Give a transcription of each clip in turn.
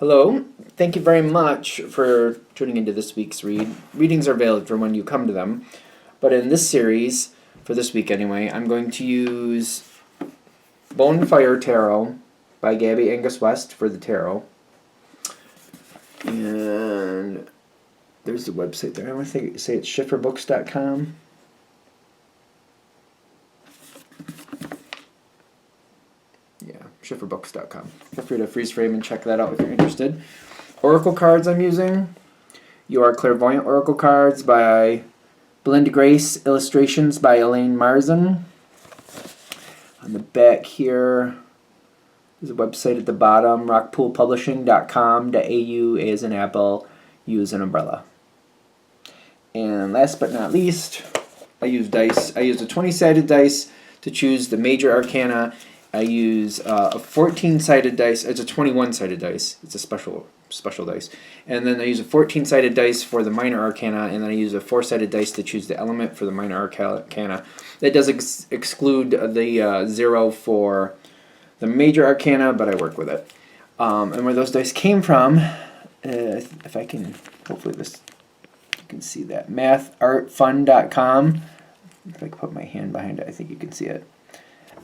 Hello. Thank you very much for tuning into this week's read. Readings are valid for when you come to them, but in this series, for this week anyway, I'm going to use Bonefire Tarot by Gabby Angus West for the tarot. And there's the website there. I want to say it's schifferbooks.com. Yeah, schifferbooks.com. Feel free to freeze frame and check that out if you're interested. Oracle cards I'm using. You Are Clairvoyant Oracle cards by Belinda Grace. Illustrations by Elaine Marzin. On the back here, there's a website at the bottom, rockpoolpublishing.com.au, A as in apple, U as an umbrella. And last but not least, I use dice. I use a 20-sided dice to choose the major arcana. I use a 14-sided dice. It's a 21-sided dice. It's a special dice. And then I use a 14-sided dice for the minor arcana, and then I use a 4-sided dice to choose the element for the minor arcana. That does exclude the 0 for the major arcana, but I work with it. And where those dice came from, if I can, hopefully you can see that, mathartfun.com. If I can put my hand behind it, I think you can see it.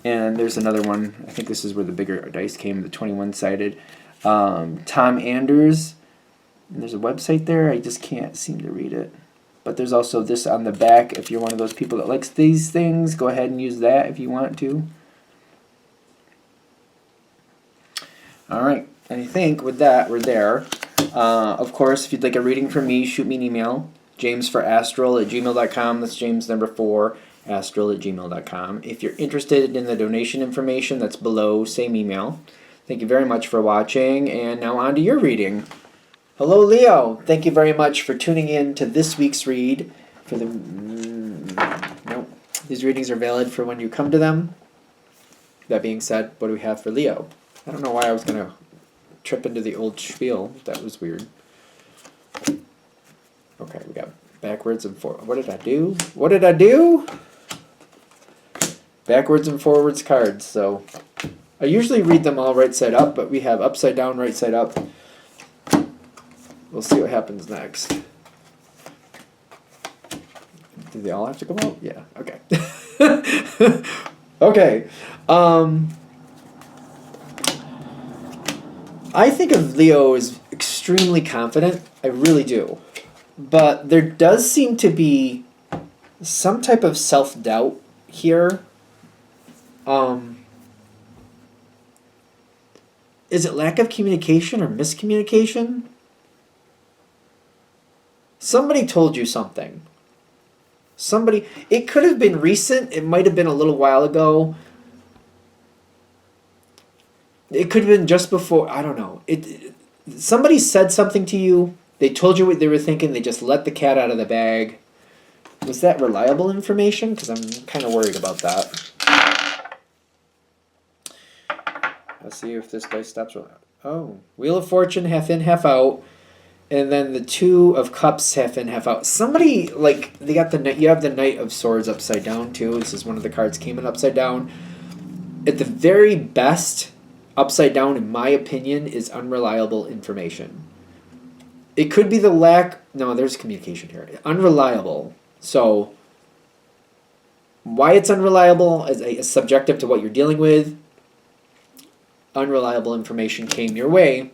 And there's another one. I think this is where the bigger dice came, the 21-sided. Tom Anders. And there's a website there. I just can't seem to read it. But there's also this on the back. If you're one of those people that likes these things, go ahead and use that if you want to. All right. And I think with that, we're there. Of course, if you'd like a reading from me, shoot me an email. jamesforastral@gmail.com. That's James number 4. astral@gmail.com. If you're interested in the donation information, that's below, same email. Thank you very much for watching, and now on to your reading. Hello, Leo. Thank you very much for tuning in to this week's read. Nope. These readings are valid for when you come to them. That being said, what do we have for Leo? I don't know why I was going to trip into the old spiel. That was weird. Okay, we got backwards and forward. What did I do? What did I do? Backwards and forwards cards. So I usually read them all right side up, but we have upside down, right side up. We'll see what happens next. Do they all have to come out? Yeah, okay. Okay. I think of Leo as extremely confident. I really do. But there does seem to be some type of self-doubt here. Is it lack of communication or miscommunication? Somebody told you something. It could have been recent. It might have been a little while ago. It could have been just before. I don't know. Somebody said something to you. They told you what they were thinking. They just let the cat out of the bag. Was that reliable information? Because I'm kind of worried about that. Let's see if this dice stops. Oh, Wheel of Fortune, half in, half out. And then the Two of Cups, half in, half out. Somebody, like, they got you have the Knight of Swords upside down, too. This is one of the cards came in upside down. At the very best, upside down, in my opinion, is unreliable information. It could be the lack... No, there's communication here. Unreliable. So, why it's unreliable is subjective to what you're dealing with. Unreliable information came your way.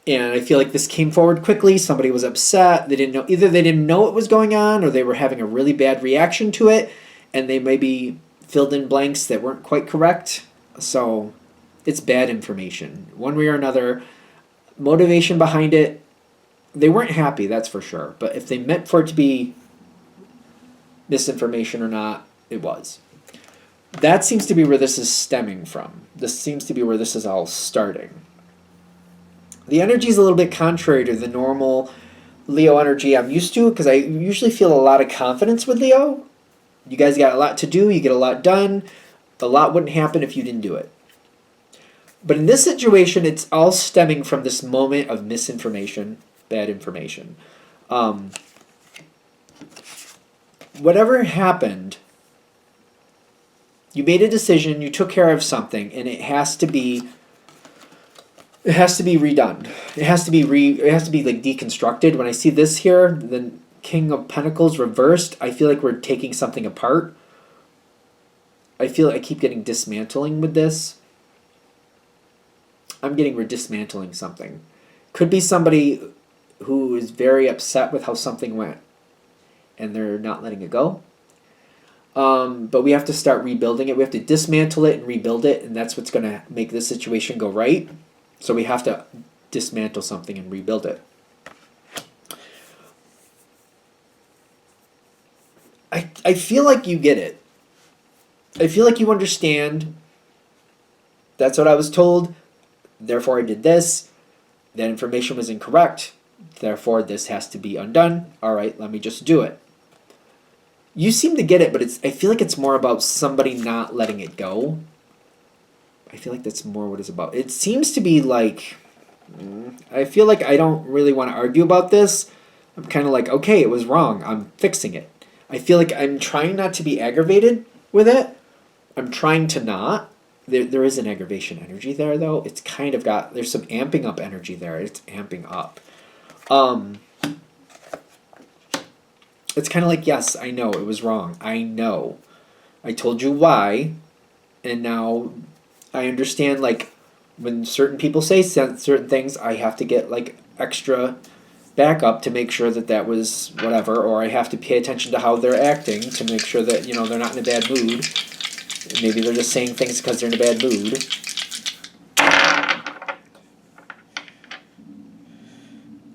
And I feel like this came forward quickly. Somebody was upset. They didn't know. Either they didn't know what was going on, or they were having a really bad reaction to it, and they maybe filled in blanks that weren't quite correct. So, it's bad information. One way or another... Motivation behind it, they weren't happy, that's for sure. But if they meant for it to be misinformation or not, it was. That seems to be where this is stemming from. This seems to be where this is all starting. The energy is a little bit contrary to the normal Leo energy I'm used to, because I usually feel a lot of confidence with Leo. You guys got a lot to do, you get a lot done. A lot wouldn't happen if you didn't do it. But in this situation, it's all stemming from this moment of misinformation, bad information. Whatever happened, you made a decision, you took care of something, and it has to be It has to be redone. It has to be like deconstructed. When I see this here, the King of Pentacles reversed, I feel like we're taking something apart. I feel like I keep getting dismantling with this. I'm getting we're dismantling something. Could be somebody who is very upset with how something went and they're not letting it go. But we have to start rebuilding it. We have to dismantle it and rebuild it, and that's what's going to make this situation go right. So we have to dismantle something and rebuild it. I feel like you get it. I feel like you understand. That's what I was told. Therefore, I did this. That information was incorrect. Therefore, this has to be undone. All right, let me just do it. You seem to get it, but I feel like it's more about somebody not letting it go. I feel like that's more what it's about. It seems to be like, I feel like I don't really want to argue about this. I'm kind of like, okay, it was wrong. I'm fixing it. I feel like I'm trying not to be aggravated with it. I'm trying to not. There is an aggravation energy there, though. It's kind of there's some amping up energy there. It's amping up. It's kind of like, yes, I know it was wrong. I know. I told you why, and now I understand, like, when certain people say certain things, I have to get, like, extra backup to make sure that was whatever, or I have to pay attention to how they're acting to make sure that, they're not in a bad mood. Maybe they're just saying things because they're in a bad mood.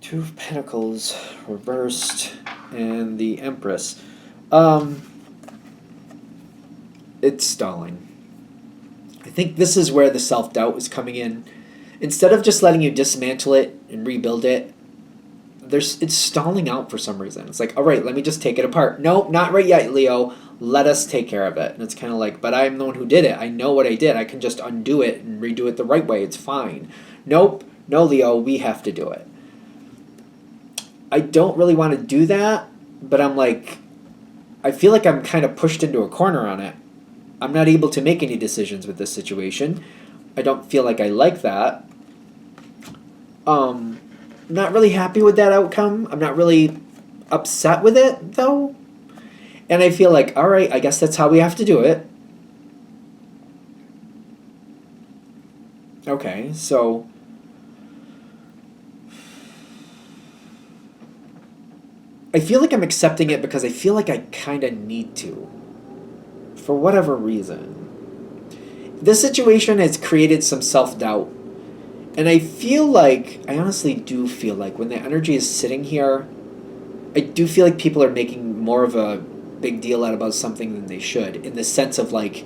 Two of Pentacles reversed and the Empress. It's stalling. I think this is where the self-doubt is coming in. Instead of just letting you dismantle it and rebuild it, it's stalling out for some reason. It's like, all right, let me just take it apart. Nope, not right yet, Leo. Let us take care of it. And it's kind of like, but I'm the one who did it. I know what I did. I can just undo it and redo it the right way. It's fine. Nope, no, Leo, we have to do it. I don't really want to do that, but I'm like, I feel like I'm kind of pushed into a corner on it. I'm not able to make any decisions with this situation. I don't feel like I like that. Not really happy with that outcome. I'm not really upset with it, though. And I feel like, all right, I guess that's how we have to do it. Okay, so I feel like I'm accepting it because I feel like I kind of need to. For whatever reason. This situation has created some self-doubt. And I honestly do feel like when the energy is sitting here, I do feel like people are making more of a big deal out about something than they should. In the sense of like,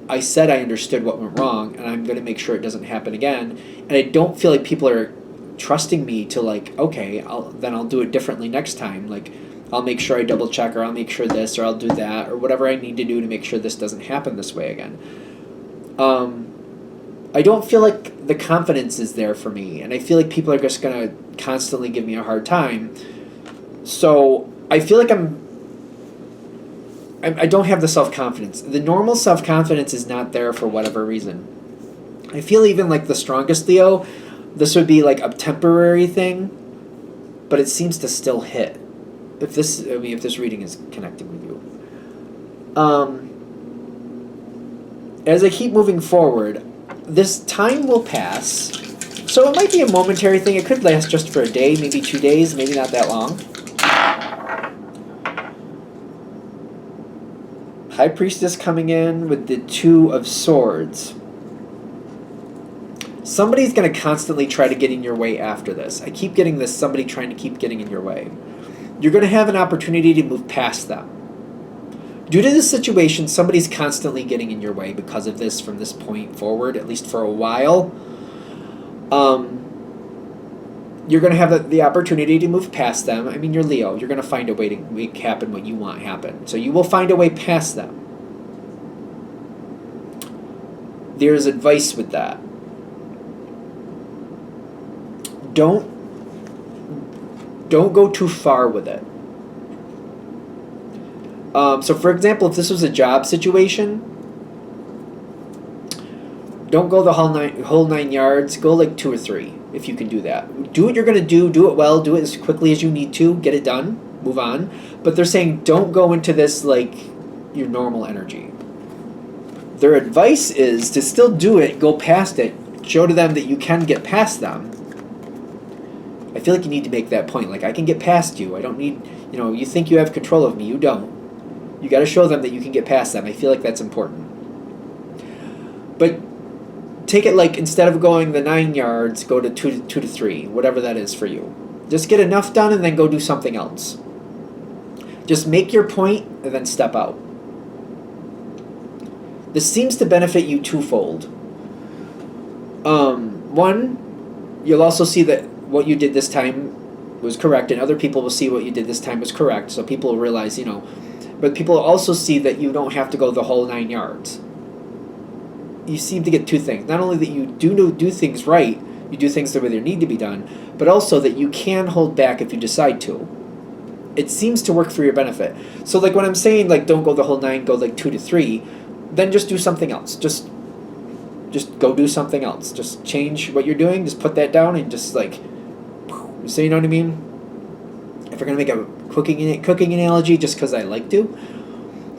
I said I understood what went wrong, and I'm going to make sure it doesn't happen again. And I don't feel like people are trusting me to like, okay, I'll do it differently next time. Like, I'll make sure I double check, or I'll make sure this, or I'll do that, or whatever I need to do to make sure this doesn't happen this way again. I don't feel like the confidence is there for me, and I feel like people are just going to constantly give me a hard time. So I feel like I don't have the self-confidence. The normal self-confidence is not there for whatever reason. I feel even like the strongest Leo, this would be like a temporary thing, but it seems to still hit. If this reading is connecting with you. As I keep moving forward, this time will pass. So it might be a momentary thing. It could last just for a day, maybe 2 days, maybe not that long. High Priestess coming in with the Two of Swords. Somebody's going to constantly try to get in your way after this. I keep getting this, somebody trying to keep getting in your way. You're going to have an opportunity to move past them. Due to this situation, somebody's constantly getting in your way because of this from this point forward, at least for a while. You're going to have the opportunity to move past them. I mean, you're Leo. You're going to find a way to make happen what you want happen. So you will find a way past them. There's advice with that. Don't go too far with it. So for example, if this was a job situation, Don't go the whole 9 yards. Go like 2 or 3 if you can do that. Do what you're going to do. Do it well. Do it as quickly as you need to. Get it done. Move on. But they're saying don't go into this like your normal energy. Their advice is to still do it. Go past it. Show to them that you can get past them. I feel like you need to make that point. Like, I can get past you. I don't need, you think you have control of me. You don't. You got to show them that you can get past them. I feel like that's important. But take it like instead of going the 9 yards, go to 2 to 3, whatever that is for you. Just get enough done and then go do something else. Just make your point and then step out. This seems to benefit you twofold. One, you'll also see that what you did this time was correct, and other people will see what you did this time was correct. So people will realize, but people will also see that you don't have to go the whole 9 yards. You seem to get two things. Not only that you do things right, you do things the way they need to be done, but also that you can hold back if you decide to. It seems to work for your benefit. So like when I'm saying like don't go the whole 9, go like 2 to 3, then just do something else. Just go do something else. Just change what you're doing. Just put that down and just like, so you know what I mean? If you're gonna make a cooking analogy, just because I like to,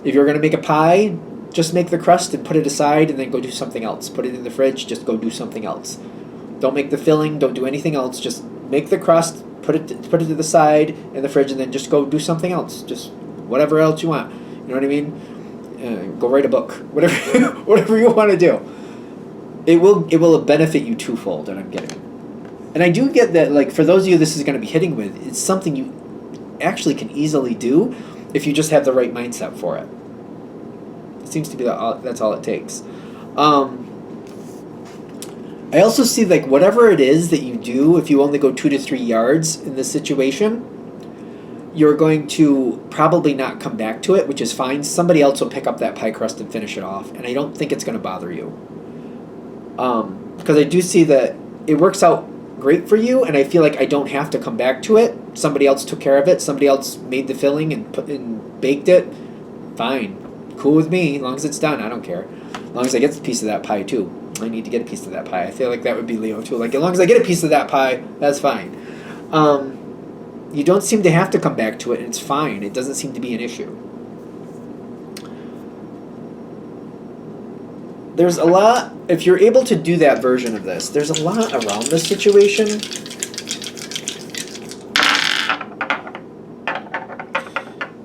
if you're gonna make a pie, just make the crust and put it aside and then go do something else. Put it in the fridge, just go do something else. Don't make the filling, don't do anything else. Just make the crust, put it to the side in the fridge, and then just go do something else. Just whatever else you want. You know what I mean? Go write a book. Whatever you want to do. It will benefit you twofold, and I'm getting it. And I do get that, like, for those of you this is going to be hitting with, it's something you actually can easily do if you just have the right mindset for it. It seems to be that's all it takes. I also see, like, whatever it is that you do, if you only go 2 to 3 yards in this situation, you're going to probably not come back to it, which is fine. Somebody else will pick up that pie crust and finish it off, and I don't think it's going to bother you. Because I do see that it works out great for you, and I feel like I don't have to come back to it. Somebody else took care of it. Somebody else made the filling and baked it. Fine. Cool with me. As long as it's done, I don't care. As long as I get a piece of that pie, too. I need to get a piece of that pie. I feel like that would be Leo, too. Like, as long as I get a piece of that pie, that's fine. You don't seem to have to come back to it, and it's fine. It doesn't seem to be an issue. There's a lot, if you're able to do that version of this, there's a lot around this situation.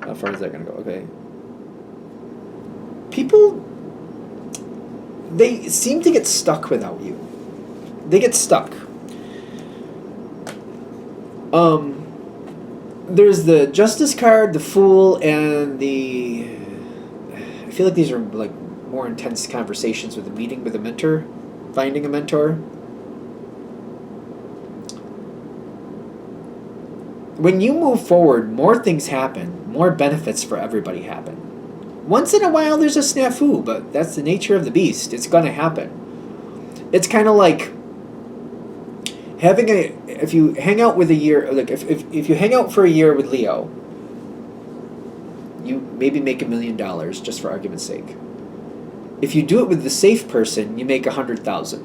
How far is that going to go? Okay. People, they seem to get stuck without you. They get stuck. There's the Justice card, the Fool, and the... I feel like these are like more intense conversations with a meeting with a mentor, finding a mentor. When you move forward, more things happen, more benefits for everybody happen. Once in a while there's a snafu, but that's the nature of the beast. It's going to happen. It's kind of like if you hang out with a year, like if you hang out for a year with Leo, you maybe make $1 million, just for argument's sake. If you do it with the safe person, you make 100,000.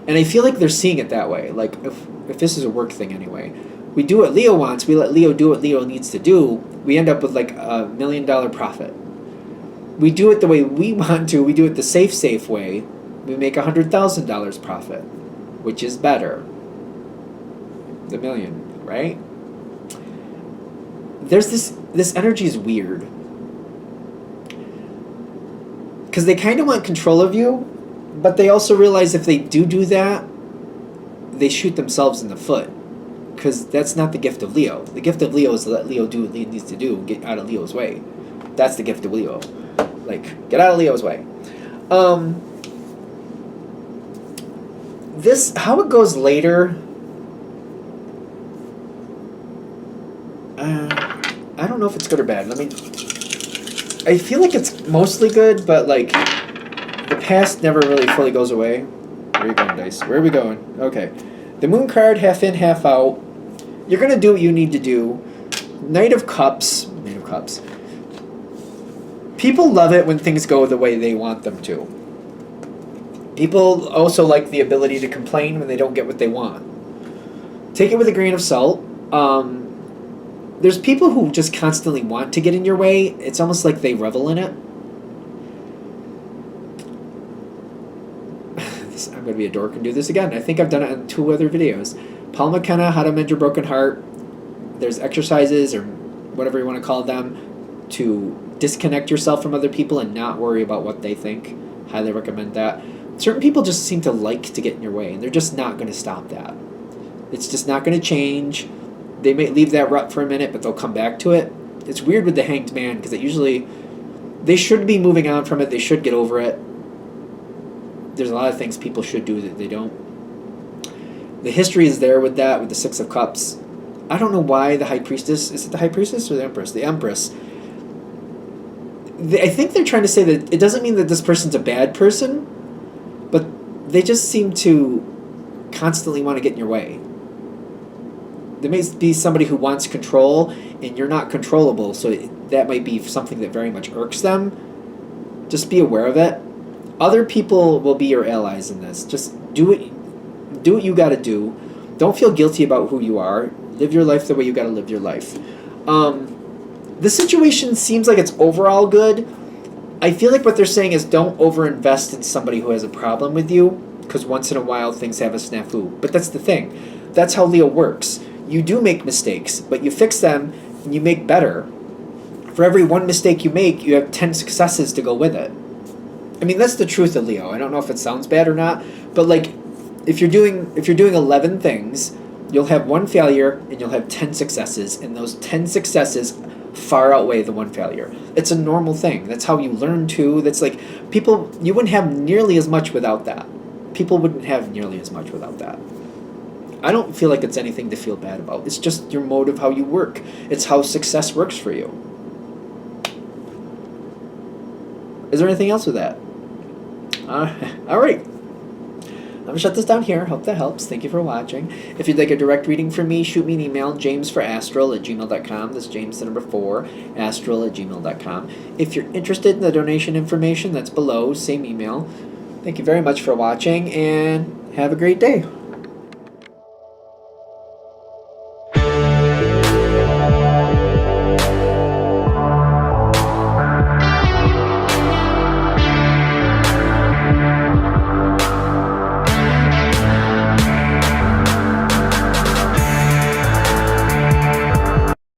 And I feel like they're seeing it that way. Like if this is a work thing anyway, we do what Leo wants. We let Leo do what Leo needs to do. We end up with like a $1 million profit. We do it the way we want to. We do it the safe way. We make $100,000 profit, which is better. The million, right? There's this energy is weird. Because they kind of want control of you, but they also realize if they do that, they shoot themselves in the foot. Because that's not the gift of Leo. The gift of Leo is to let Leo do what Leo needs to do, get out of Leo's way. That's the gift of Leo. Like, get out of Leo's way. How it goes later, I don't know if it's good or bad. I feel like it's mostly good, but like the past never really fully goes away. Where are you going, dice? Where are we going? Okay. The Moon card, half in, half out. You're going to do what you need to do. Knight of Cups. People love it when things go the way they want them to. People also like the ability to complain when they don't get what they want. Take it with a grain of salt. There's people who just constantly want to get in your way. It's almost like they revel in it. I'm going to be a dork and do this again. I think I've done it in 2 other videos. Paul McKenna, How to Mend Your Broken Heart. There's exercises or whatever you want to call them to disconnect yourself from other people and not worry about what they think. Highly recommend that. Certain people just seem to like to get in your way, and they're just not going to stop that. It's just not going to change. They may leave that rut for a minute, but they'll come back to it. It's weird with the Hanged Man because they should be moving on from it. They should get over it. There's a lot of things people should do that they don't. The history is there with that, with the Six of Cups. I don't know why the High Priestess, is it the High Priestess or the Empress? The Empress. I think they're trying to say that it doesn't mean that this person's a bad person, but they just seem to constantly want to get in your way. There may be somebody who wants control, and you're not controllable, so that might be something that very much irks them. Just be aware of it. Other people will be your allies in this. Just do what you got to do. Don't feel guilty about who you are. Live your life the way you got to live your life. The situation seems like it's overall good. I feel like what they're saying is don't overinvest in somebody who has a problem with you, because once in a while things have a snafu. But that's the thing. That's how Leo works. You do make mistakes, but you fix them and you make better. For every 1 mistake you make, you have 10 successes to go with it. I mean, that's the truth of Leo. I don't know if it sounds bad or not, but like, if you're doing 11 things, you'll have 1 failure and you'll have 10 successes, and those 10 successes far outweigh the 1 failure. It's a normal thing. That's how you learn too. That's like, you wouldn't have nearly as much without that. People wouldn't have nearly as much without that. I don't feel like it's anything to feel bad about. It's just your mode of how you work. It's how success works for you. Is there anything else with that? All right. I'm going to shut this down here. Hope that helps. Thank you for watching. If you'd like a direct reading from me, shoot me an email, jamesforastral@gmail.com. That's James the number 4, astral@gmail.com. If you're interested in the donation information, that's below, same email. Thank you very much for watching, and have a great day.